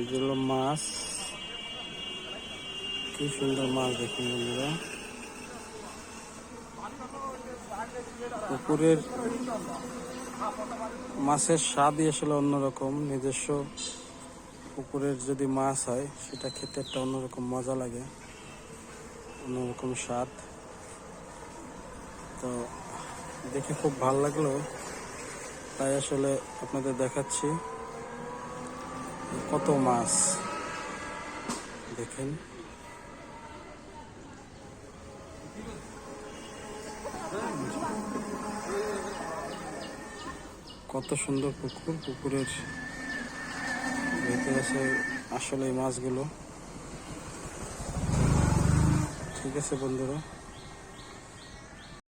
যেগুলো মাছ, কি সুন্দর মাছ দেখুন বন্ধুরা। পুকুরের মাছের স্বাদই আসলে অন্যরকম। নিজস্ব পুকুরের যদি মাছ হয় সেটা খেতে একটা অন্যরকম মজা লাগে, অন্যরকম স্বাদ। তো দেখে খুব ভালো লাগলো, তাই আসলে আপনাদের দেখাচ্ছি কত মাছ দেখেন। কত সুন্দর পুকুর, পুকুরের ভেতরে আছে আসলে এই মাছগুলো। ঠিক আছে বন্ধুরা।